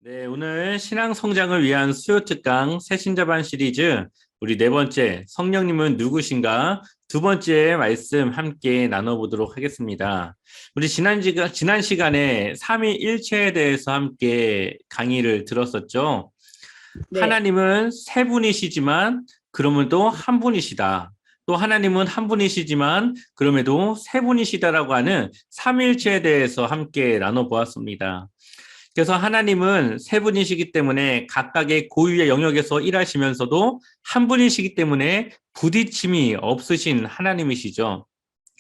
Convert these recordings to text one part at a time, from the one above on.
네, 오늘 신앙 성장을 위한 수요 특강 새신자반 시리즈 우리 네 번째 성령님은 누구신가 두 번째 말씀 함께 나눠보도록 하겠습니다. 우리 지난 시간에 삼위일체에 대해서 함께 강의를 들었었죠. 네, 하나님은 세 분이시지만 그러면도 한 분이시다. 또 하나님은 한 분이시지만 그럼에도 세 분이시다라고 하는 삼위일체에 대해서 함께 나눠보았습니다. 그래서 하나님은 세 분이시기 때문에 각각의 고유의 영역에서 일하시면서도 한 분이시기 때문에 부딪힘이 없으신 하나님이시죠.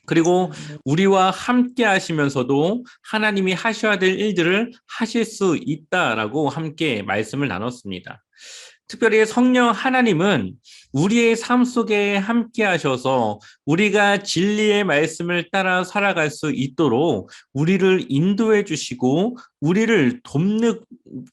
그리고 우리와 함께 하시면서도 하나님이 하셔야 될 일들을 하실 수 있다라고 함께 말씀을 나눴습니다. 특별히 성령 하나님은 우리의 삶 속에 함께 하셔서 우리가 진리의 말씀을 따라 살아갈 수 있도록 우리를 인도해 주시고 우리를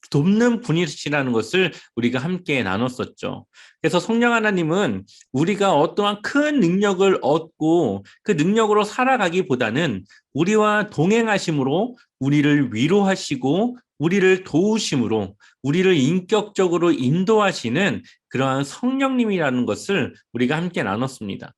돕는 분이시라는 것을 우리가 함께 나눴었죠. 그래서 성령 하나님은 우리가 어떠한 큰 능력을 얻고 그 능력으로 살아가기보다는 우리와 동행하심으로 우리를 위로하시고 우리를 도우심으로 우리를 인격적으로 인도하시는 그러한 성령님이라는 것을 우리가 함께 나눴습니다.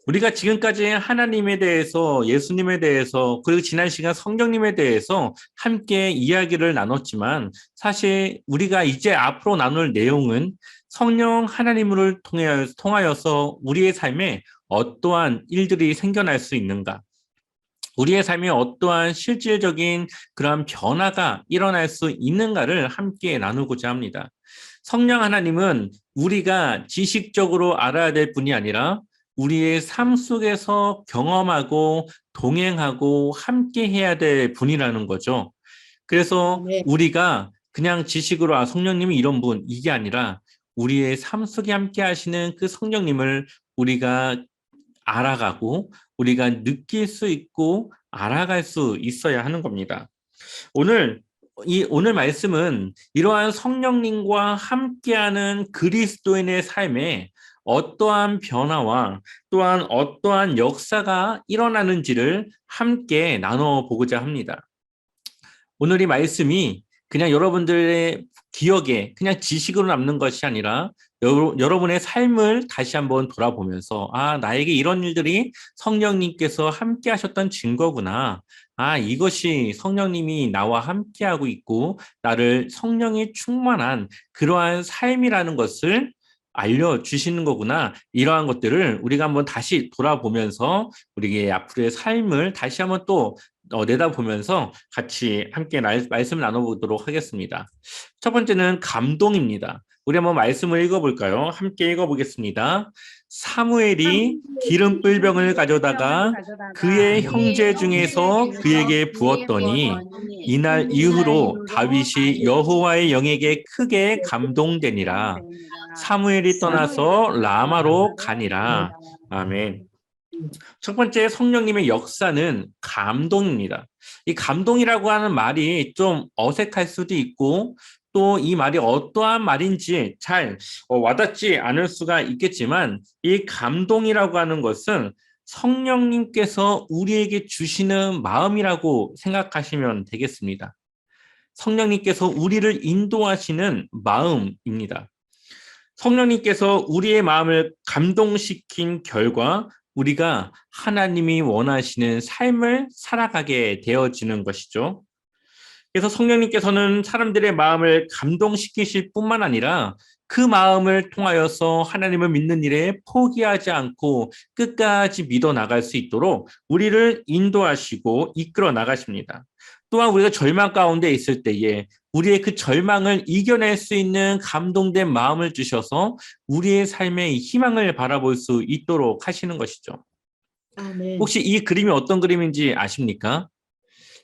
우리가 지금까지 하나님에 대해서, 예수님에 대해서, 그리고 지난 시간 성령님에 대해서 함께 이야기를 나눴지만 사실 우리가 이제 앞으로 나눌 내용은 성령 하나님을 통하여서 우리의 삶에 어떠한 일들이 생겨날 수 있는가, 우리의 삶에 어떠한 실질적인 그러한 변화가 일어날 수 있는가를 함께 나누고자 합니다. 성령 하나님은 우리가 지식적으로 알아야 될 뿐이 아니라 우리의 삶 속에서 경험하고 동행하고 함께 해야 될 분이라는 거죠. 그래서 네, 우리가 그냥 지식으로 성령님이 이런 분, 이게 아니라 우리의 삶 속에 함께 하시는 그 성령님을 우리가 알아가고 우리가 느낄 수 있고 알아갈 수 있어야 하는 겁니다. 오늘 말씀은 이러한 성령님과 함께하는 그리스도인의 삶에 어떠한 변화와 또한 어떠한 역사가 일어나는지를 함께 나눠보고자 합니다. 오늘 이 말씀이 그냥 여러분들의 기억에 그냥 지식으로 남는 것이 아니라 여러분의 삶을 다시 한번 돌아보면서 나에게 이런 일들이 성령님께서 함께 하셨던 증거구나. 이것이 성령님이 나와 함께하고 있고 나를 성령이 충만한 그러한 삶이라는 것을 알려주시는 거구나. 이러한 것들을 우리가 한번 다시 돌아보면서 우리의 앞으로의 삶을 다시 한번 또 내다보면서 같이 함께 말씀을 나눠보도록 하겠습니다. 첫 번째는 감동입니다. 우리 한번 말씀을 읽어볼까요? 함께 읽어보겠습니다. 사무엘이 기름불병을 가져다가 그의 형제 중에서 그에게 부었더니 이날 이후로 다윗이 여호와의 영에게 크게 감동되니라. 사무엘이 떠나서 라마로 가니라. 아멘. 첫 번째 성령님의 역사는 감동입니다. 이 감동이라고 하는 말이 좀 어색할 수도 있고 또 이 말이 어떠한 말인지 잘 와닿지 않을 수가 있겠지만 이 감동이라고 하는 것은 성령님께서 우리에게 주시는 마음이라고 생각하시면 되겠습니다. 성령님께서 우리를 인도하시는 마음입니다. 성령님께서 우리의 마음을 감동시킨 결과 우리가 하나님이 원하시는 삶을 살아가게 되어지는 것이죠. 그래서 성령님께서는 사람들의 마음을 감동시키실 뿐만 아니라 그 마음을 통하여서 하나님을 믿는 일에 포기하지 않고 끝까지 믿어 나갈 수 있도록 우리를 인도하시고 이끌어 나가십니다. 또한 우리가 절망 가운데 있을 때에 우리의 그 절망을 이겨낼 수 있는 감동된 마음을 주셔서 우리의 삶의 희망을 바라볼 수 있도록 하시는 것이죠. 아멘. 혹시 이 그림이 어떤 그림인지 아십니까?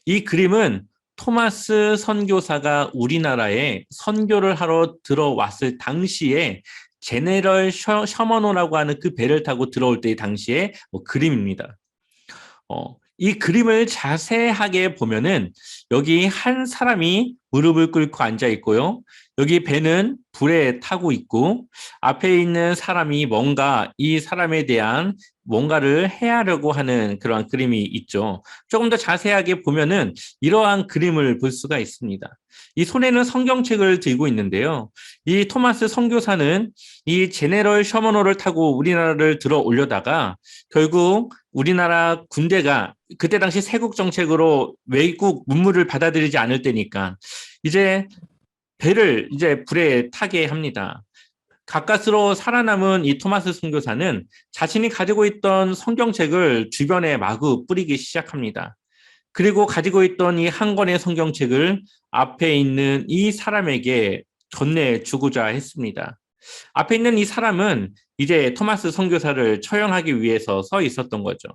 이 그림은 토마스 선교사가 우리나라에 선교를 하러 들어왔을 당시에 제네럴 셔먼호라고 하는 그 배를 타고 들어올 때 당시의 그림입니다. 이 그림을 자세하게 보면은 여기 한 사람이 무릎을 꿇고 앉아 있고요. 여기 배는 불에 타고 있고 앞에 있는 사람이 뭔가 이 사람에 대한 뭔가를 해하려고 하는 그러한 그림이 있죠. 조금 더 자세하게 보면은 이러한 그림을 볼 수가 있습니다. 이 손에는 성경책을 들고 있는데요. 이 토마스 선교사는 이 제네럴 셔먼호를 타고 우리나라를 들어 올려다가 결국 우리나라 군대가 그때 당시 세국 정책으로 외국 문물을 받아들이지 않을 때니까 이제 배를 이제 불에 타게 합니다. 가까스로 살아남은 이 토마스 선교사는 자신이 가지고 있던 성경책을 주변에 마구 뿌리기 시작합니다. 그리고 가지고 있던 이 한 권의 성경책을 앞에 있는 이 사람에게 건네주고자 했습니다. 앞에 있는 이 사람은 이제 토마스 선교사를 처형하기 위해서 서 있었던 거죠.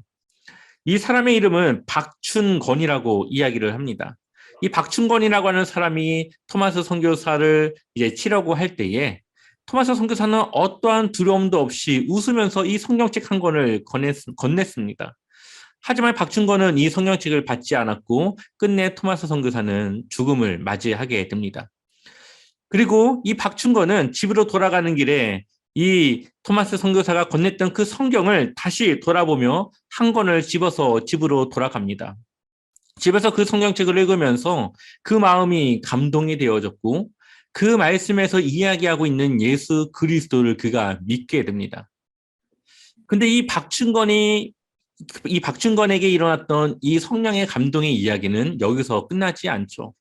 이 사람의 이름은 박춘권이라고 이야기를 합니다. 이 박춘권이라고 하는 사람이 토마스 선교사를 이제 치려고 할 때에 토마스 선교사는 어떠한 두려움도 없이 웃으면서 이 성경책 한 권을 건넸습니다. 하지만 박춘권은 이 성경책을 받지 않았고 끝내 토마스 선교사는 죽음을 맞이하게 됩니다. 그리고 이 박춘권은 집으로 돌아가는 길에 이 토마스 선교사가 건넸던 그 성경을 다시 돌아보며 한 권을 집어서 집으로 돌아갑니다. 집에서 그 성경책을 읽으면서 그 마음이 감동이 되어졌고 그 말씀에서 이야기하고 있는 예수 그리스도를 그가 믿게 됩니다. 근데 이 박춘권에게 일어났던 이 성령의 감동의 이야기는 여기서 끝나지 않죠.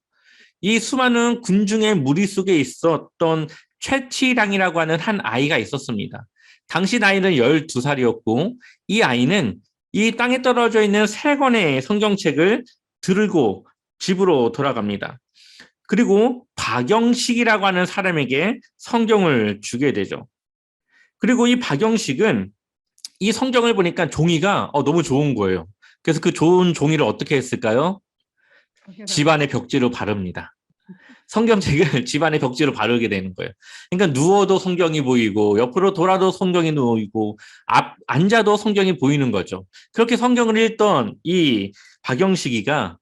이 수많은 군중의 무리 속에 있었던 최치량이라고 하는 한 아이가 있었습니다. 당시 나이는 12살이었고 이 아이는 이 땅에 떨어져 있는 3권의 성경책을 들고 집으로 돌아갑니다. 그리고 박영식이라고 하는 사람에게 성경을 주게 되죠. 그리고 이 박영식은 이 성경을 보니까 종이가 너무 좋은 거예요. 그래서 그 좋은 종이를 어떻게 했을까요? 집안의 벽지로 바릅니다. 성경책을 집안의 벽지로 바르게 되는 거예요. 그러니까 누워도 성경이 보이고 옆으로 돌아도 성경이 보이고 앉아도 성경이 보이는 거죠. 그렇게 성경을 읽던 이 박영식이가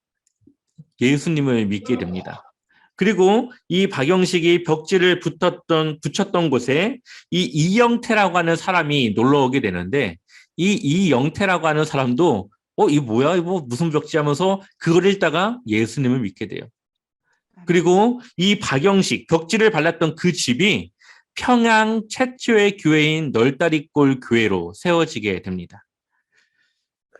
예수님을 믿게 됩니다. 그리고 이 박영식이 벽지를 붙였던 곳에 이 이영태라고 하는 사람이 놀러 오게 되는데 이 이영태라고 하는 사람도 이거 뭐야? 이거 무슨 벽지 하면서 그걸 읽다가 예수님을 믿게 돼요. 그리고 이 박영식 벽지를 발랐던 그 집이 평양 최초의 교회인 널다리골 교회로 세워지게 됩니다.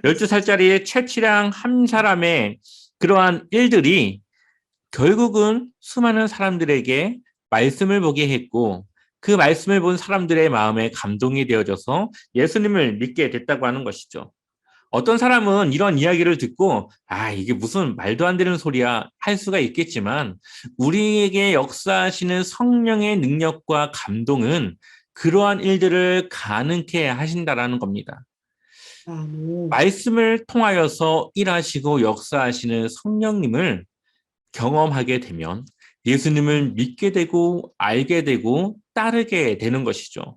12살짜리 최치량 한 사람의 그러한 일들이 결국은 수많은 사람들에게 말씀을 보게 했고 그 말씀을 본 사람들의 마음에 감동이 되어져서 예수님을 믿게 됐다고 하는 것이죠. 어떤 사람은 이런 이야기를 듣고 이게 무슨 말도 안 되는 소리야 할 수가 있겠지만 우리에게 역사하시는 성령의 능력과 감동은 그러한 일들을 가능케 하신다라는 겁니다. 말씀을 통하여서 일하시고 역사하시는 성령님을 경험하게 되면 예수님을 믿게 되고 알게 되고 따르게 되는 것이죠.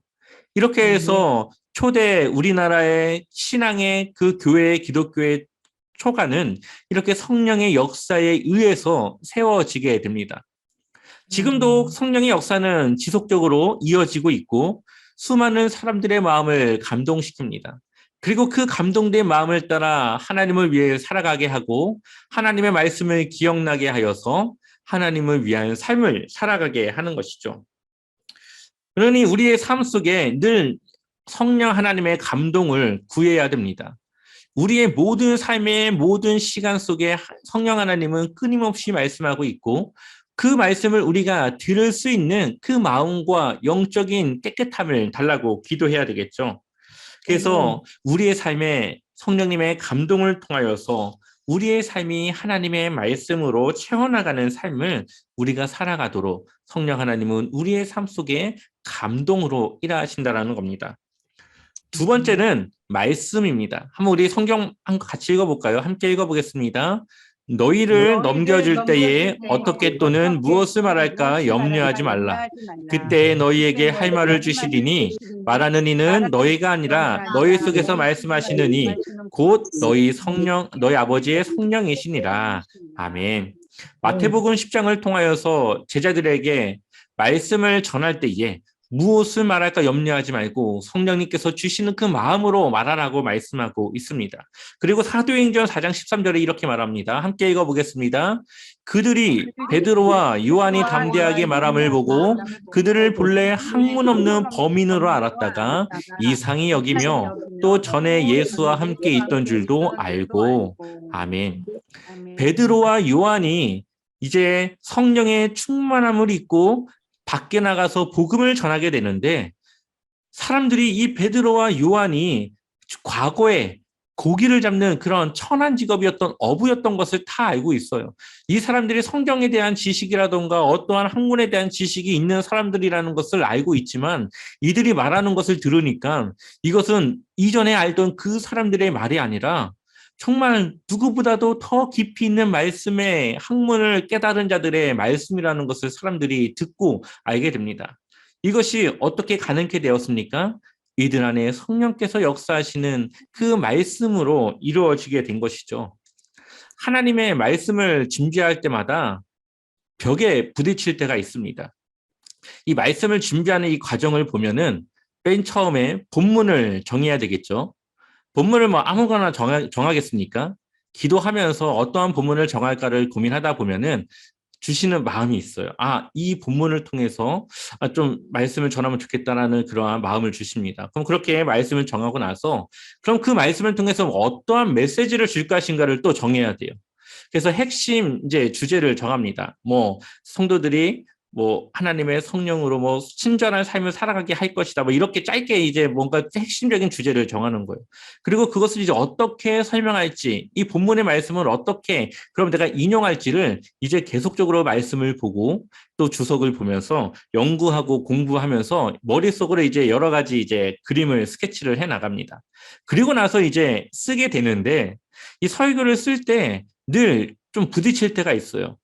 이렇게 해서 초대 우리나라의 신앙의 그 교회, 기독교의 초가는 이렇게 성령의 역사에 의해서 세워지게 됩니다. 지금도 성령의 역사는 지속적으로 이어지고 있고 수많은 사람들의 마음을 감동시킵니다. 그리고 그 감동된 마음을 따라 하나님을 위해 살아가게 하고 하나님의 말씀을 기억나게 하여서 하나님을 위한 삶을 살아가게 하는 것이죠. 그러니 우리의 삶 속에 늘 성령 하나님의 감동을 구해야 됩니다. 우리의 모든 삶의 모든 시간 속에 성령 하나님은 끊임없이 말씀하고 있고 그 말씀을 우리가 들을 수 있는 그 마음과 영적인 깨끗함을 달라고 기도해야 되겠죠. 그래서 우리의 삶에 성령님의 감동을 통하여서 우리의 삶이 하나님의 말씀으로 채워나가는 삶을 우리가 살아가도록 성령 하나님은 우리의 삶 속에 감동으로 일하신다는 겁니다. 두 번째는 말씀입니다. 한번 우리 성경 같이 읽어볼까요? 함께 읽어보겠습니다. 너희를 넘겨줄 때에 어떻게 또는 무엇을 말할까 염려하지 말라. 그때 너희에게 할 말을 주시리니 말하는 이는 너희가 아니라 너희 속에서 말씀하시는 이 곧 너희 아버지의 성령이시니라. 아멘. 마태복음 10장을 통하여서 제자들에게 말씀을 전할 때에 무엇을 말할까 염려하지 말고 성령님께서 주시는 그 마음으로 말하라고 말씀하고 있습니다. 그리고 사도행전 4장 13절에 이렇게 말합니다. 함께 읽어보겠습니다. 그들이 베드로와 요한이 담대하게 말함을 보고 그들을 본래 학문 없는 범인으로 알았다가 이상히 여기며 또 전에 예수와 함께 있던 줄도 알고. 아멘. 베드로와 요한이 이제 성령의 충만함을 입고 밖에 나가서 복음을 전하게 되는데, 사람들이 이 베드로와 요한이 과거에 고기를 잡는 그런 천한 직업이었던 어부였던 것을 다 알고 있어요. 이 사람들이 성경에 대한 지식이라던가 어떠한 학문에 대한 지식이 있는 사람들이라는 것을 알고 있지만, 이들이 말하는 것을 들으니까 이것은 이전에 알던 그 사람들의 말이 아니라 정말 누구보다도 더 깊이 있는 말씀의 학문을 깨달은 자들의 말씀이라는 것을 사람들이 듣고 알게 됩니다. 이것이 어떻게 가능케 되었습니까? 이들 안에 성령께서 역사하시는 그 말씀으로 이루어지게 된 것이죠. 하나님의 말씀을 준비할 때마다 벽에 부딪힐 때가 있습니다. 이 말씀을 준비하는 이 과정을 보면은 맨 처음에 본문을 정해야 되겠죠. 본문을 뭐 아무거나 정하겠습니까? 기도하면서 어떠한 본문을 정할까를 고민하다 보면은 주시는 마음이 있어요. 이 본문을 통해서 좀 말씀을 전하면 좋겠다라는 그러한 마음을 주십니다. 그럼 그렇게 말씀을 정하고 나서 그럼 그 말씀을 통해서 어떠한 메시지를 줄 것인가를 또 정해야 돼요. 그래서 핵심 이제 주제를 정합니다. 뭐 성도들이 뭐 하나님의 성령으로 뭐 친절한 삶을 살아가게 할 것이다. 뭐 이렇게 짧게 이제 뭔가 핵심적인 주제를 정하는 거예요. 그리고 그것을 이제 어떻게 설명할지, 이 본문의 말씀을 어떻게 그럼 내가 인용할지를 이제 계속적으로 말씀을 보고 또 주석을 보면서 연구하고 공부하면서 머릿속으로 이제 여러 가지 이제 그림을 스케치를 해 나갑니다. 그리고 나서 이제 쓰게 되는데, 이 설교를 쓸 때 늘 좀 부딪힐 때가 있어요.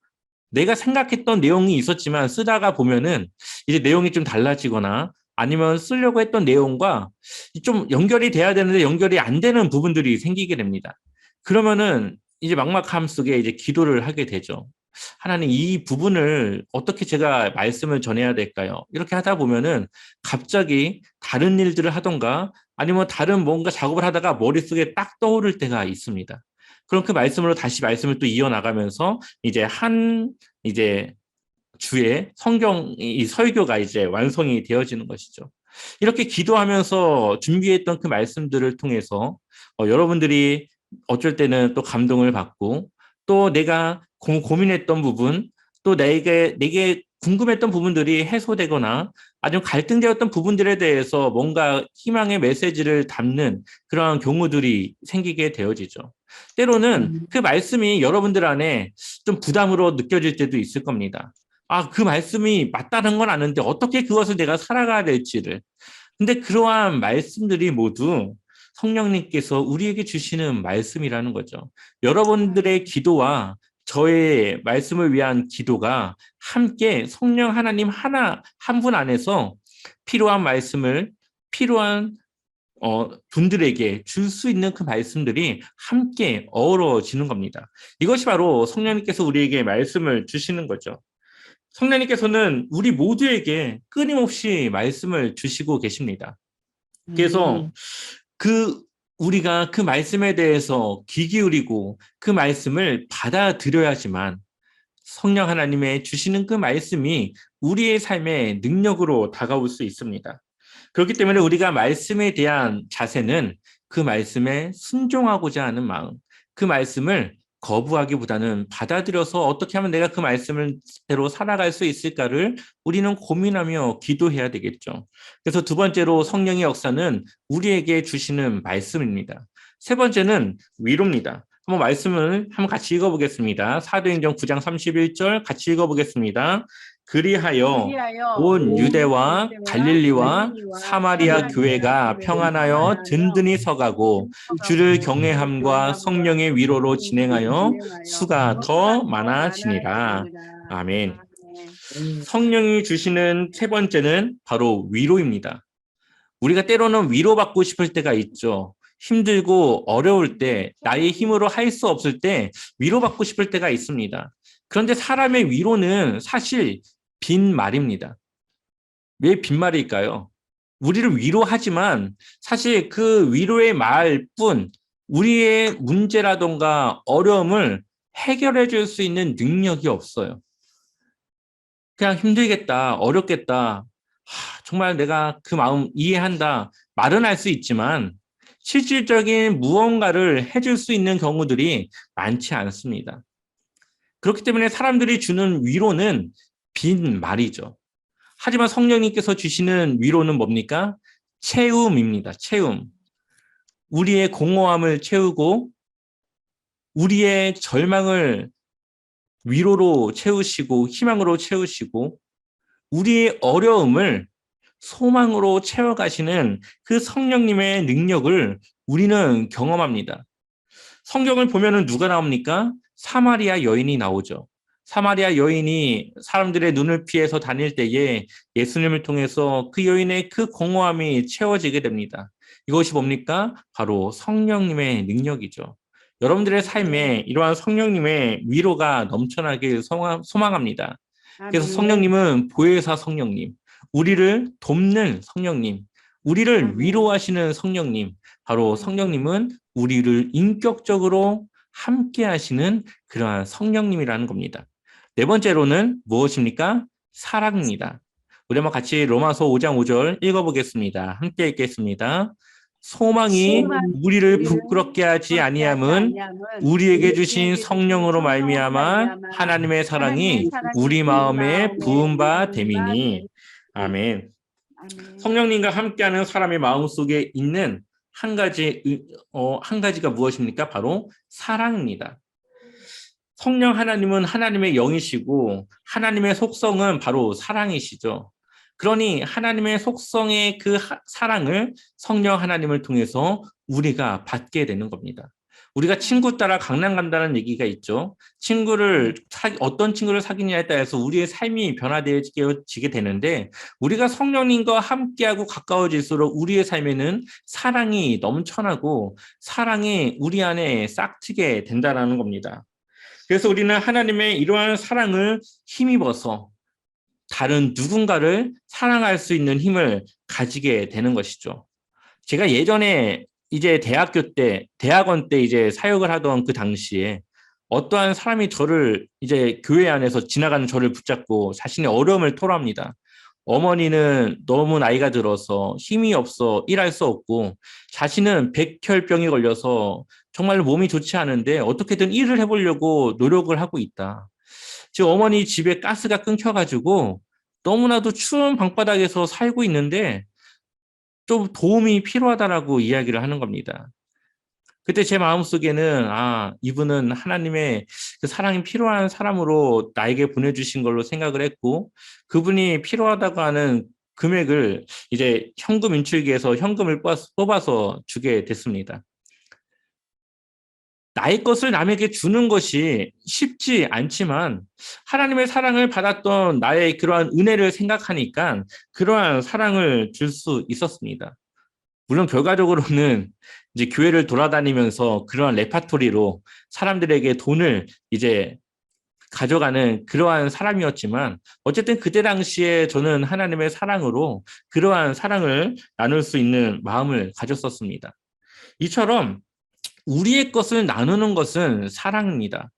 내가 생각했던 내용이 있었지만 쓰다가 보면은 이제 내용이 좀 달라지거나 아니면 쓰려고 했던 내용과 좀 연결이 돼야 되는데 연결이 안 되는 부분들이 생기게 됩니다. 그러면은 이제 막막함 속에 이제 기도를 하게 되죠. 하나님, 이 부분을 어떻게 제가 말씀을 전해야 될까요? 이렇게 하다 보면은 갑자기 다른 일들을 하던가 아니면 다른 뭔가 작업을 하다가 머릿속에 딱 떠오를 때가 있습니다. 그럼 그 말씀으로 다시 말씀을 또 이어나가면서 이제 주에 성경 이 설교가 이제 완성이 되어지는 것이죠. 이렇게 기도하면서 준비했던 그 말씀들을 통해서 여러분들이 어쩔 때는 또 감동을 받고 또 내가 고민했던 부분, 또 내게 궁금했던 부분들이 해소되거나 아니면 갈등되었던 부분들에 대해서 뭔가 희망의 메시지를 담는 그러한 경우들이 생기게 되어지죠. 때로는 그 말씀이 여러분들 안에 좀 부담으로 느껴질 때도 있을 겁니다. 그 말씀이 맞다는 건 아는데 어떻게 그것을 내가 살아가야 될지를. 근데 그러한 말씀들이 모두 성령님께서 우리에게 주시는 말씀이라는 거죠. 여러분들의 기도와 저의 말씀을 위한 기도가 함께 성령 하나님 한 분 안에서 필요한 말씀을 필요한 분들에게 줄 수 있는 그 말씀들이 함께 어우러지는 겁니다. 이것이 바로 성령님께서 우리에게 말씀을 주시는 거죠. 성령님께서는 우리 모두에게 끊임없이 말씀을 주시고 계십니다. 그래서 우리가 그 말씀에 대해서 귀 기울이고 그 말씀을 받아들여야지만 성령 하나님의 주시는 그 말씀이 우리의 삶의 능력으로 다가올 수 있습니다. 그렇기 때문에 우리가 말씀에 대한 자세는 그 말씀에 순종하고자 하는 마음, 그 말씀을 거부하기보다는 받아들여서 어떻게 하면 내가 그 말씀대로 살아갈 수 있을까를 우리는 고민하며 기도해야 되겠죠. 그래서 두 번째로 성령의 역사는 우리에게 주시는 말씀입니다. 세 번째는 위로입니다. 말씀을 한번 같이 읽어보겠습니다. 사도행전 9장 31절 같이 읽어보겠습니다. 그리하여 온 유대와 갈릴리와 사마리아 교회가 평안하여 든든히 서가고 주를 경외함과 성령의 위로로 진행하여 수가 더 많아지니라. 아멘. 성령이 주시는 세 번째는 바로 위로입니다. 우리가 때로는 위로받고 싶을 때가 있죠. 힘들고 어려울 때, 나의 힘으로 할 수 없을 때 위로받고 싶을 때가 있습니다. 그런데 사람의 위로는 사실 빈 말입니다. 왜 빈말일까요? 우리를 위로하지만 사실 그 위로의 말뿐 우리의 문제라던가 어려움을 해결해 줄 수 있는 능력이 없어요. 그냥 힘들겠다, 어렵겠다, 정말 내가 그 마음 이해한다, 말은 할 수 있지만 실질적인 무언가를 해줄 수 있는 경우들이 많지 않습니다. 그렇기 때문에 사람들이 주는 위로는 빈 말이죠. 하지만 성령님께서 주시는 위로는 뭡니까? 채움입니다. 채움. 우리의 공허함을 채우고 우리의 절망을 위로로 채우시고 희망으로 채우시고 우리의 어려움을 소망으로 채워가시는 그 성령님의 능력을 우리는 경험합니다. 성경을 보면은 누가 나옵니까? 사마리아 여인이 나오죠. 사마리아 여인이 사람들의 눈을 피해서 다닐 때에 예수님을 통해서 그 여인의 그 공허함이 채워지게 됩니다. 이것이 뭡니까? 바로 성령님의 능력이죠. 여러분들의 삶에 이러한 성령님의 위로가 넘쳐나길 소망합니다. 그래서 성령님은 보혜사 성령님, 우리를 돕는 성령님, 우리를 위로하시는 성령님, 바로 성령님은 우리를 인격적으로 함께 하시는 그러한 성령님이라는 겁니다. 네 번째로는 무엇입니까? 사랑입니다. 우리 한번 같이 로마서 5장 5절 읽어보겠습니다. 함께 읽겠습니다. 소망이 우리를 부끄럽게 하지 아니함은 우리에게 주신 성령으로 말미암아 하나님의 사랑이 우리 마음에 부은 바 됨이니. 아멘. 성령님과 함께하는 사람의 마음속에 있는 한 가지가 무엇입니까? 바로 사랑입니다. 성령 하나님은 하나님의 영이시고 하나님의 속성은 바로 사랑이시죠. 그러니 하나님의 속성의 그 사랑을 성령 하나님을 통해서 우리가 받게 되는 겁니다. 우리가 친구 따라 강남 간다는 얘기가 있죠. 어떤 친구를 사귀냐에 따라서 우리의 삶이 변화되어지게 되는데 우리가 성령님과 함께하고 가까워질수록 우리의 삶에는 사랑이 넘쳐나고 사랑이 우리 안에 싹트게 된다는 겁니다. 그래서 우리는 하나님의 이러한 사랑을 힘입어서 다른 누군가를 사랑할 수 있는 힘을 가지게 되는 것이죠. 제가 예전에 이제 대학원 때 이제 사역을 하던 그 당시에 어떠한 사람이 저를 이제 교회 안에서 지나가는 저를 붙잡고 자신의 어려움을 토로합니다. 어머니는 너무 나이가 들어서 힘이 없어 일할 수 없고 자신은 백혈병이 걸려서 정말 몸이 좋지 않은데 어떻게든 일을 해보려고 노력을 하고 있다. 지금 어머니 집에 가스가 끊겨가지고 너무나도 추운 방바닥에서 살고 있는데 좀 도움이 필요하다라고 이야기를 하는 겁니다. 그때 제 마음속에는 이분은 하나님의 그 사랑이 필요한 사람으로 나에게 보내주신 걸로 생각을 했고 그분이 필요하다고 하는 금액을 이제 현금 인출기에서 현금을 뽑아서 주게 됐습니다. 나의 것을 남에게 주는 것이 쉽지 않지만 하나님의 사랑을 받았던 나의 그러한 은혜를 생각하니까 그러한 사랑을 줄 수 있었습니다. 물론 결과적으로는 이제 교회를 돌아다니면서 그러한 레파토리로 사람들에게 돈을 이제 가져가는 그러한 사람이었지만 어쨌든 그때 당시에 저는 하나님의 사랑으로 그러한 사랑을 나눌 수 있는 마음을 가졌었습니다. 이처럼 우리의 것을 나누는 것은 사랑입니다.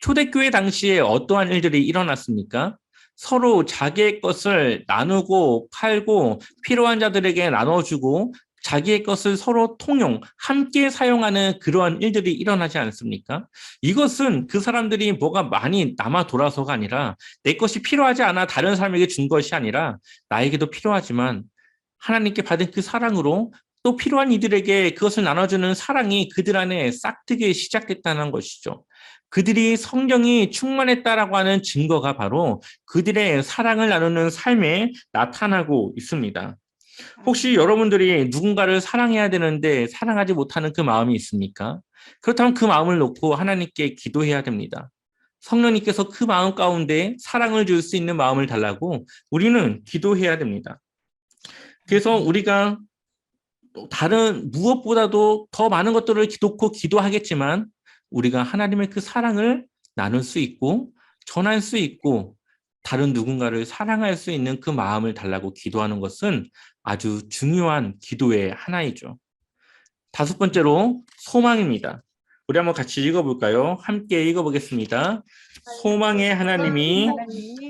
초대교회 당시에 어떠한 일들이 일어났습니까? 서로 자기의 것을 나누고 팔고 필요한 자들에게 나눠주고 자기의 것을 서로 함께 사용하는 그러한 일들이 일어나지 않습니까? 이것은 그 사람들이 뭐가 많이 남아 돌아서가 아니라 내 것이 필요하지 않아 다른 사람에게 준 것이 아니라 나에게도 필요하지만 하나님께 받은 그 사랑으로 또 필요한 이들에게 그것을 나눠주는 사랑이 그들 안에 싹트기 시작됐다는 것이죠. 그들이 성령이 충만했다라고 하는 증거가 바로 그들의 사랑을 나누는 삶에 나타나고 있습니다. 혹시 여러분들이 누군가를 사랑해야 되는데 사랑하지 못하는 그 마음이 있습니까? 그렇다면 그 마음을 놓고 하나님께 기도해야 됩니다. 성령님께서 그 마음 가운데 사랑을 줄 수 있는 마음을 달라고 우리는 기도해야 됩니다. 그래서 우리가 다른 무엇보다도 더 많은 것들을 놓고 기도하겠지만 우리가 하나님의 그 사랑을 나눌 수 있고 전할 수 있고 다른 누군가를 사랑할 수 있는 그 마음을 달라고 기도하는 것은 아주 중요한 기도의 하나이죠. 다섯 번째로 소망입니다. 우리 한번 같이 읽어볼까요? 함께 읽어보겠습니다. 소망의 하나님이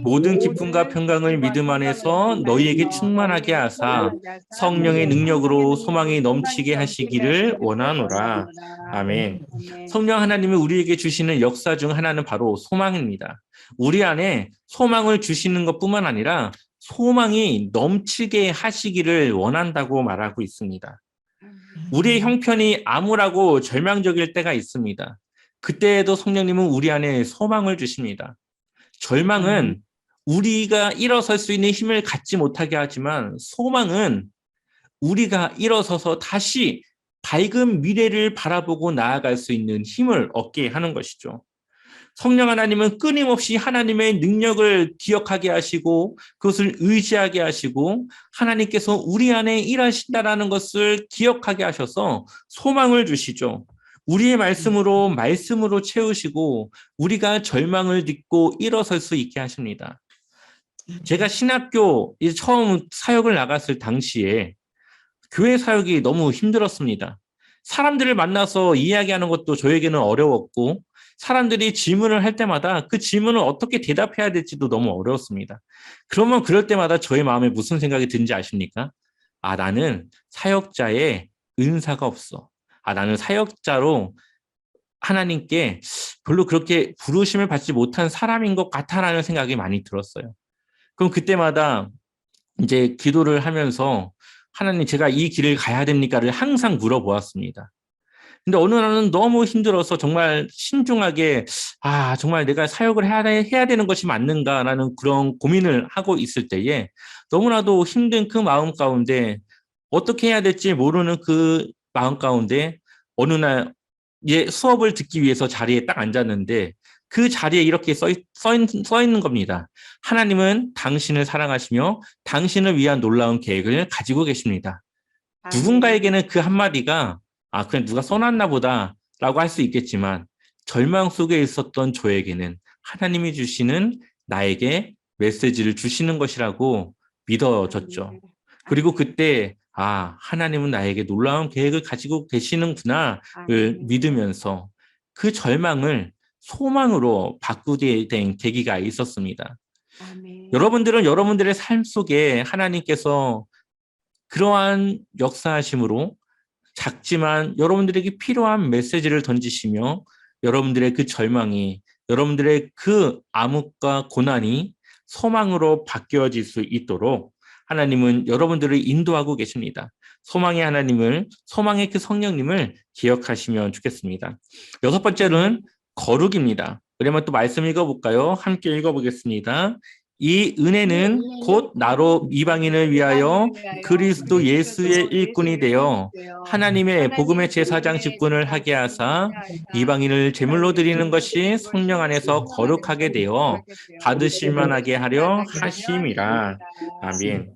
모든 기쁨과 평강을 믿음 안에서 너희에게 충만하게 하사 성령의 능력으로 소망이 넘치게 하시기를 원하노라. 아멘. 성령 하나님이 우리에게 주시는 역사 중 하나는 바로 소망입니다. 우리 안에 소망을 주시는 것뿐만 아니라 소망이 넘치게 하시기를 원한다고 말하고 있습니다. 우리의 형편이 암울하고 절망적일 때가 있습니다. 그때에도 성령님은 우리 안에 소망을 주십니다. 절망은 우리가 일어설 수 있는 힘을 갖지 못하게 하지만 소망은 우리가 일어서서 다시 밝은 미래를 바라보고 나아갈 수 있는 힘을 얻게 하는 것이죠. 성령 하나님은 끊임없이 하나님의 능력을 기억하게 하시고 그것을 의지하게 하시고 하나님께서 우리 안에 일하신다라는 것을 기억하게 하셔서 소망을 주시죠. 우리의 말씀으로 채우시고 우리가 절망을 딛고 일어설 수 있게 하십니다. 제가 신학교 처음 사역을 나갔을 당시에 교회 사역이 너무 힘들었습니다. 사람들을 만나서 이야기하는 것도 저에게는 어려웠고 사람들이 질문을 할 때마다 그 질문을 어떻게 대답해야 될지도 너무 어려웠습니다. 그러면 그럴 때마다 저의 마음에 무슨 생각이 드는지 아십니까? 아, 나는 사역자의 은사가 없어. 아, 나는 사역자로 하나님께 별로 그렇게 부르심을 받지 못한 사람인 것 같아라는 생각이 많이 들었어요. 그럼 그때마다 이제 기도를 하면서 하나님 제가 이 길을 가야 됩니까를 항상 물어보았습니다. 근데 어느 날은 너무 힘들어서 정말 신중하게 정말 내가 사역을 해야 되는 것이 맞는가라는 그런 고민을 하고 있을 때에 너무나도 힘든 그 마음 가운데 어떻게 해야 될지 모르는 그 마음 가운데 어느 날 수업을 듣기 위해서 자리에 딱 앉았는데 그 자리에 이렇게 써 있는 겁니다. 하나님은 당신을 사랑하시며 당신을 위한 놀라운 계획을 가지고 계십니다. 누군가에게는 그 한마디가 그냥 누가 써놨나 보다 라고 할 수 있겠지만 절망 속에 있었던 저에게는 하나님이 주시는 나에게 메시지를 주시는 것이라고 믿어졌죠. 그리고 그때 하나님은 나에게 놀라운 계획을 가지고 계시는구나를 믿으면서 그 절망을 소망으로 바꾸게 된 계기가 있었습니다. 여러분들은 여러분들의 삶 속에 하나님께서 그러한 역사하심으로 작지만 여러분들에게 필요한 메시지를 던지시며 여러분들의 그 절망이 여러분들의 그 암흑과 고난이 소망으로 바뀌어질 수 있도록 하나님은 여러분들을 인도하고 계십니다. 소망의 그 성령님을 기억하시면 좋겠습니다. 여섯 번째는 거룩입니다. 우리 한번 또 말씀 읽어볼까요? 함께 읽어보겠습니다. 이 은혜는 곧 나로 이방인을 위하여 그리스도 예수의 일꾼이 되어 하나님의 복음의 제사장 직분을 하게 하사 이방인을 제물로 드리는 것이 성령 안에서 거룩하게 되어 받으실 만하게 하려 하심이라. 아멘.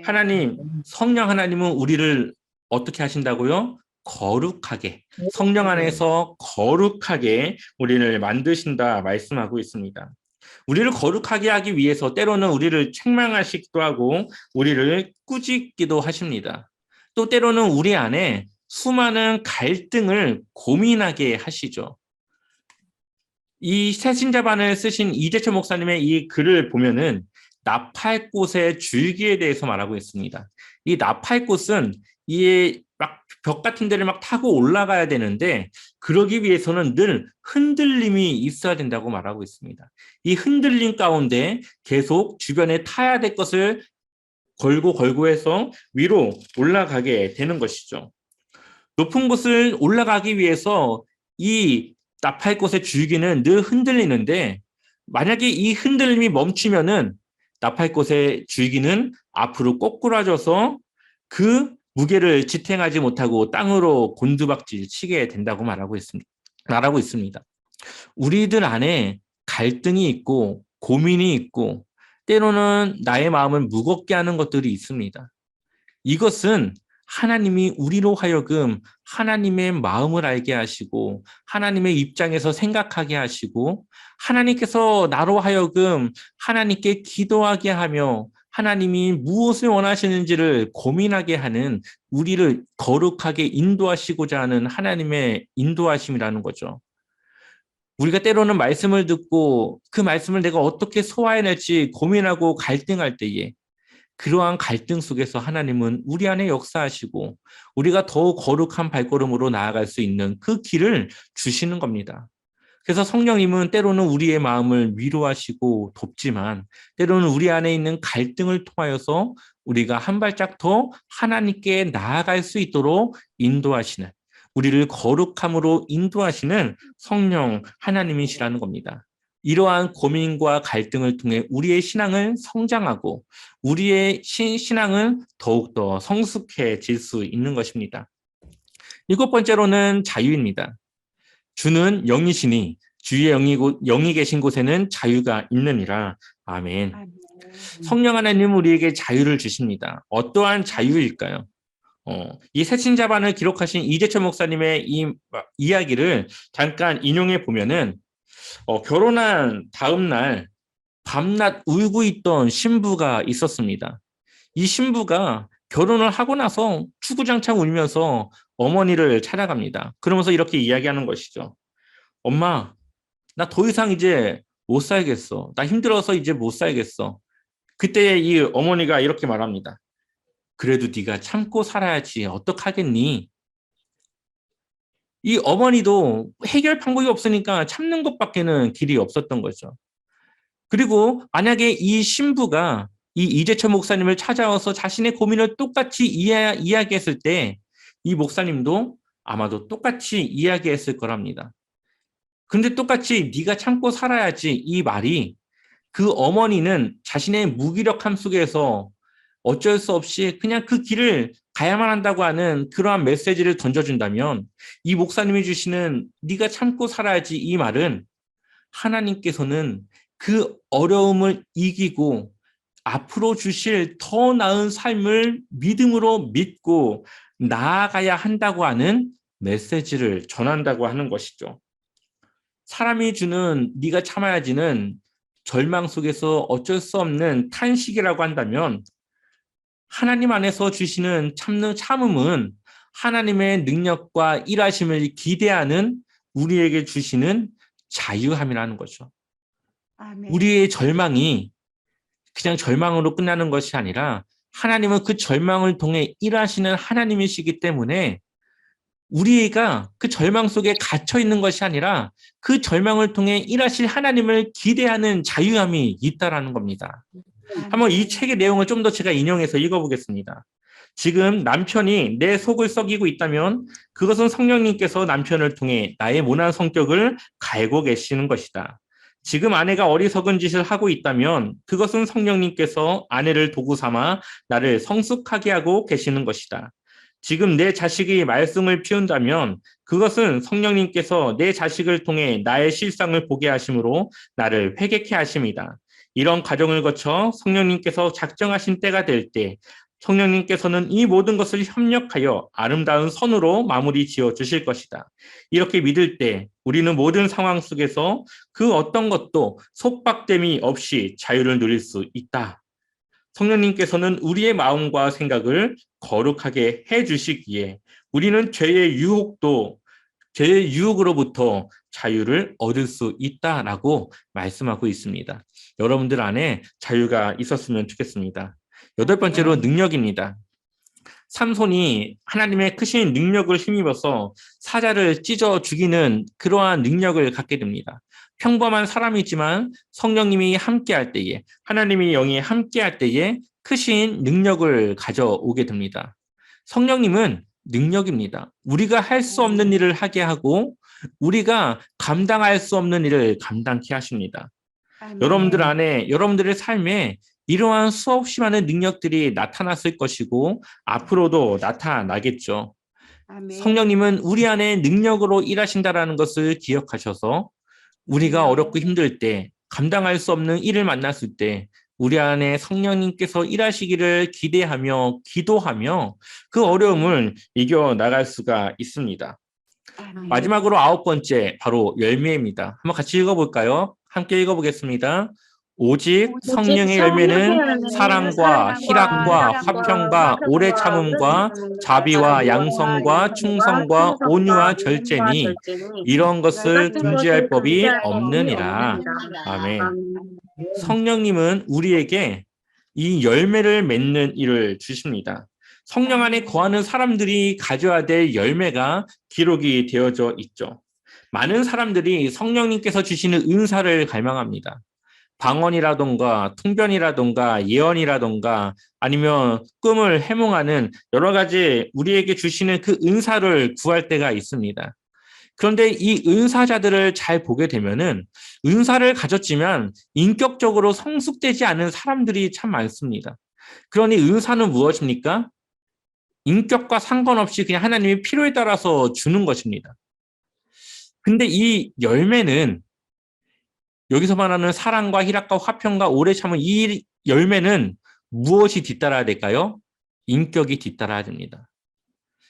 하나님, 성령 하나님은 우리를 어떻게 하신다고요? 거룩하게, 성령 안에서 거룩하게 우리를 만드신다 말씀하고 있습니다. 우리를 거룩하게 하기 위해서 때로는 우리를 책망하시기도 하고 우리를 꾸짖기도 하십니다. 또 때로는 우리 안에 수많은 갈등을 고민하게 하시죠. 이 새신자반을 쓰신 이재철 목사님의 이 글을 보면은 나팔꽃의 줄기에 대해서 말하고 있습니다. 이 나팔꽃은 이 막 벽 같은 데를 막 타고 올라가야 되는데 그러기 위해서는 늘 흔들림이 있어야 된다고 말하고 있습니다. 이 흔들림 가운데 계속 주변에 타야 될 것을 걸고 해서 위로 올라가게 되는 것이죠. 높은 곳을 올라가기 위해서 이 나팔꽃의 줄기는 늘 흔들리는데 만약에 이 흔들림이 멈추면은 나팔꽃의 줄기는 앞으로 꼬꾸라져서 그 무게를 지탱하지 못하고 땅으로 곤두박질 치게 된다고 말하고 있습니다. 우리들 안에 갈등이 있고 고민이 있고 때로는 나의 마음을 무겁게 하는 것들이 있습니다. 이것은 하나님이 우리로 하여금 하나님의 마음을 알게 하시고 하나님의 입장에서 생각하게 하시고 하나님께서 나로 하여금 하나님께 기도하게 하며 하나님이 무엇을 원하시는지를 고민하게 하는 우리를 거룩하게 인도하시고자 하는 하나님의 인도하심이라는 거죠. 우리가 때로는 말씀을 듣고 그 말씀을 내가 어떻게 소화해낼지 고민하고 갈등할 때에 그러한 갈등 속에서 하나님은 우리 안에 역사하시고 우리가 더 거룩한 발걸음으로 나아갈 수 있는 그 길을 주시는 겁니다. 그래서 성령님은 때로는 우리의 마음을 위로하시고 돕지만 때로는 우리 안에 있는 갈등을 통하여서 우리가 한 발짝 더 하나님께 나아갈 수 있도록 인도하시는, 우리를 거룩함으로 인도하시는 성령 하나님이시라는 겁니다. 이러한 고민과 갈등을 통해 우리의 신앙을 성장하고 우리의 신앙은 더욱더 성숙해질 수 있는 것입니다. 7번째로는 자유입니다. 주는 영이시니 주의 영이 계신 곳에는 자유가 있느니라. 아멘. 성령 하나님은 우리에게 자유를 주십니다. 어떠한 자유일까요? 이 새신자반을 기록하신 이재철 목사님의 이 이야기를 잠깐 인용해 보면은 결혼한 다음 날 밤낮 울고 있던 신부가 있었습니다. 이 신부가 결혼을 하고 나서 주구장창 울면서 어머니를 찾아갑니다. 그러면서 이렇게 이야기하는 것이죠. 엄마, 나 더 이상 이제 못 살겠어. 나 힘들어서 이제 못 살겠어. 그때 이 어머니가 이렇게 말합니다. 그래도 네가 참고 살아야지. 어떡하겠니? 이 어머니도 해결 방법이 없으니까 참는 것밖에는 길이 없었던 거죠. 그리고 만약에 이 신부가 이 이재철 목사님을 찾아와서 자신의 고민을 똑같이 이야기했을 때 이 목사님도 아마도 똑같이 이야기했을 거랍니다. 근데 똑같이 네가 참고 살아야지 이 말이 그 어머니는 자신의 무기력함 속에서 어쩔 수 없이 그냥 그 길을 가야만 한다고 하는 그러한 메시지를 던져준다면 이 목사님이 주시는 네가 참고 살아야지 이 말은 하나님께서는 그 어려움을 이기고 앞으로 주실 더 나은 삶을 믿음으로 믿고 나아가야 한다고 하는 메시지를 전한다고 하는 것이죠. 사람이 주는 네가 참아야지는 절망 속에서 어쩔 수 없는 탄식이라고 한다면 하나님 안에서 주시는 참음은 하나님의 능력과 일하심을 기대하는 우리에게 주시는 자유함이라는 거죠. 아멘. 우리의 절망이 그냥 절망으로 끝나는 것이 아니라 하나님은 그 절망을 통해 일하시는 하나님이시기 때문에 우리가 그 절망 속에 갇혀 있는 것이 아니라 그 절망을 통해 일하실 하나님을 기대하는 자유함이 있다라는 겁니다. 한번 이 책의 내용을 좀 더 제가 인용해서 읽어보겠습니다. 지금 남편이 내 속을 썩이고 있다면 그것은 성령님께서 남편을 통해 나의 모난 성격을 갈고 계시는 것이다. 지금 아내가 어리석은 짓을 하고 있다면 그것은 성령님께서 아내를 도구 삼아 나를 성숙하게 하고 계시는 것이다. 지금 내 자식이 말썽을 피운다면 그것은 성령님께서 내 자식을 통해 나의 실상을 보게 하심으로 나를 회개케 하심이다. 이런 과정을 거쳐 성령님께서 작정하신 때가 될 때 성령님께서는 이 모든 것을 협력하여 아름다운 선으로 마무리 지어 주실 것이다. 이렇게 믿을 때 우리는 모든 상황 속에서 그 어떤 것도 속박됨이 없이 자유를 누릴 수 있다. 성령님께서는 우리의 마음과 생각을 거룩하게 해주시기에 우리는 죄의 유혹으로부터 자유를 얻을 수 있다라고 말씀하고 있습니다. 여러분들 안에 자유가 있었으면 좋겠습니다. 8번째로 능력입니다. 삼손이 하나님의 크신 능력을 힘입어서 사자를 찢어 죽이는 그러한 능력을 갖게 됩니다. 평범한 사람이지만 성령님이 함께할 때에 하나님의 영이 함께할 때에 크신 능력을 가져오게 됩니다. 성령님은 능력입니다. 우리가 할 수 없는 일을 하게 하고 우리가 감당할 수 없는 일을 감당케 하십니다. 여러분들 안에 여러분들의 삶에 이러한 수없이 많은 능력들이 나타났을 것이고 앞으로도 나타나겠죠. 성령님은 우리 안에 능력으로 일하신다라는 것을 기억하셔서 우리가 어렵고 힘들 때 감당할 수 없는 일을 만났을 때 우리 안에 성령님께서 일하시기를 기대하며 기도하며 그 어려움을 이겨나갈 수가 있습니다. 마지막으로 9번째, 바로 열매입니다. 한번 같이 읽어볼까요? 함께 읽어보겠습니다. 오직 성령의 열매는 사랑과 희락과 화평과 오래 참음과 자비와 양성과 충성과 온유와 절제니 이런 것을 금지할 법이 없느니라. 아멘. 성령님은 우리에게 이 열매를 맺는 일을 주십니다. 성령 안에 거하는 사람들이 가져야 될 열매가 기록이 되어져 있죠. 많은 사람들이 성령님께서 주시는 은사를 갈망합니다. 방언이라던가 통변이라던가 예언이라던가 아니면 꿈을 해몽하는 여러 가지 우리에게 주시는 그 은사를 구할 때가 있습니다. 그런데 이 은사자들을 잘 보게 되면은 은사를 가졌지만 인격적으로 성숙되지 않은 사람들이 참 많습니다. 그러니 은사는 무엇입니까? 인격과 상관없이 그냥 하나님의 필요에 따라서 주는 것입니다. 근데 이 열매는 여기서 말하는 사랑과 희락과 화평과 오래 참은 이 열매는 무엇이 뒤따라야 될까요? 인격이 뒤따라야 됩니다.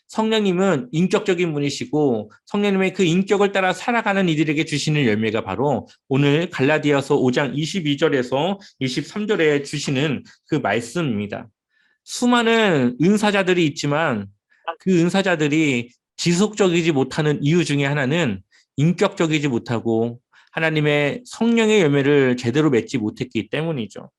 성령님은 인격적인 분이시고 성령님의 그 인격을 따라 살아가는 이들에게 주시는 열매가 바로 오늘 갈라디아서 5장 22절에서 23절에 주시는 그 말씀입니다. 수많은 은사자들이 있지만 그 은사자들이 지속적이지 못하는 이유 중에 하나는 인격적이지 못하고 하나님의 성령의 열매를 제대로 맺지 못했기 때문이죠.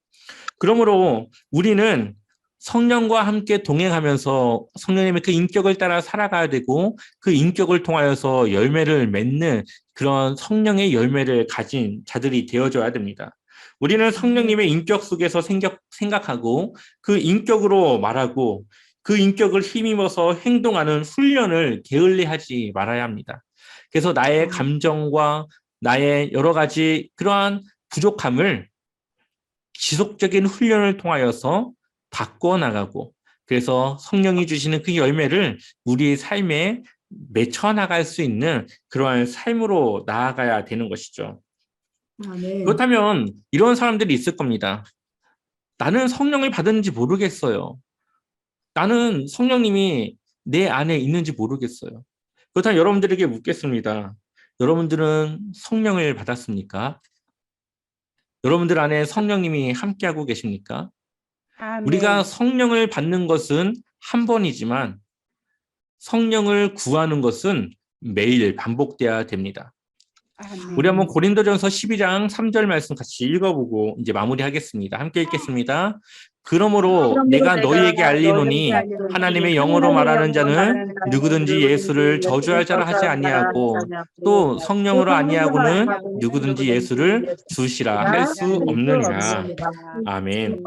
그러므로 우리는 성령과 함께 동행하면서 성령님의 그 인격을 따라 살아가야 되고 그 인격을 통하여서 열매를 맺는 그런 성령의 열매를 가진 자들이 되어줘야 됩니다. 우리는 성령님의 인격 속에서 생각하고 그 인격으로 말하고 그 인격을 힘입어서 행동하는 훈련을 게을리하지 말아야 합니다. 그래서 나의 감정과 나의 여러 가지 그러한 부족함을 지속적인 훈련을 통하여서 바꿔나가고 그래서 성령이 주시는 그 열매를 우리의 삶에 맺혀나갈 수 있는 그러한 삶으로 나아가야 되는 것이죠. 네. 그렇다면 이런 사람들이 있을 겁니다. 나는 성령을 받았는지 모르겠어요. 나는 성령님이 내 안에 있는지 모르겠어요. 그렇다면 여러분들에게 묻겠습니다. 여러분들은 성령을 받았습니까? 여러분들 안에 성령님이 함께하고 계십니까? 우리가 성령을 받는 것은 한 번이지만 성령을 구하는 것은 매일 반복돼야 됩니다. 우리 한번 고린도전서 12장 3절 말씀 같이 읽어보고 이제 마무리하겠습니다. 함께 읽겠습니다. 그러므로 내가 너희에게 알리노니 하나님의 영으로 말하는 자는 누구든지 예수를 저주할 자라 하지 아니하고 또 성령으로 아니하고는 누구든지 예수를 주시라 할 수 없느니라. 아멘.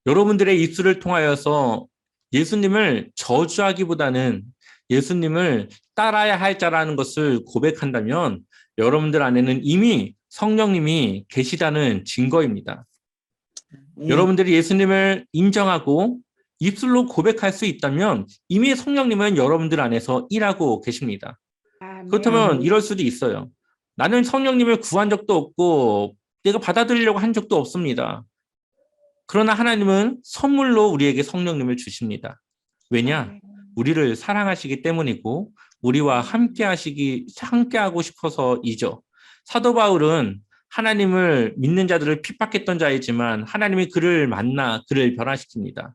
여러분들의 입술을 통하여서 예수님을 저주하기보다는 예수님을 따라야 할 자라는 것을 고백한다면 여러분들 안에는 이미 성령님이 계시다는 증거입니다. 여러분들이 예수님을 인정하고 입술로 고백할 수 있다면 이미 성령님은 여러분들 안에서 일하고 계십니다. 그렇다면 이럴 수도 있어요. 나는 성령님을 구한 적도 없고 내가 받아들이려고 한 적도 없습니다. 그러나 하나님은 선물로 우리에게 성령님을 주십니다. 왜냐? 우리를 사랑하시기 때문이고 우리와 함께하고 싶어서이죠. 사도 바울은 하나님을 믿는 자들을 핍박했던 자이지만 하나님이 그를 만나 그를 변화시킵니다.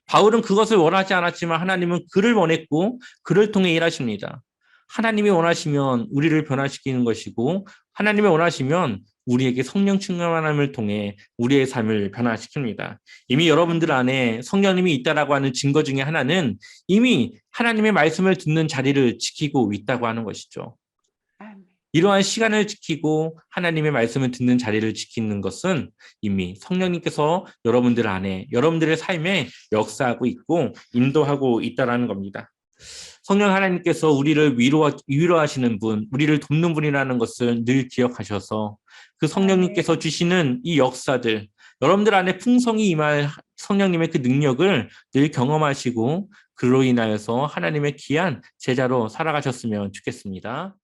바울은 그것을 원하지 않았지만 하나님은 그를 원했고 그를 통해 일하십니다. 하나님이 원하시면 우리를 변화시키는 것이고 하나님이 원하시면 우리에게 성령 충만함을 통해 우리의 삶을 변화시킵니다. 이미 여러분들 안에 성령님이 있다라고 하는 증거 중에 하나는 이미 하나님의 말씀을 듣는 자리를 지키고 있다고 하는 것이죠. 이러한 시간을 지키고 하나님의 말씀을 듣는 자리를 지키는 것은 이미 성령님께서 여러분들 안에 여러분들의 삶에 역사하고 있고 인도하고 있다라는 겁니다. 성령 하나님께서 우리를 위로하시는 분, 우리를 돕는 분이라는 것을 늘 기억하셔서 그 성령님께서 주시는 이 역사들, 여러분들 안에 풍성이 임할 성령님의 그 능력을 늘 경험하시고 그로 인하여서 하나님의 귀한 제자로 살아가셨으면 좋겠습니다.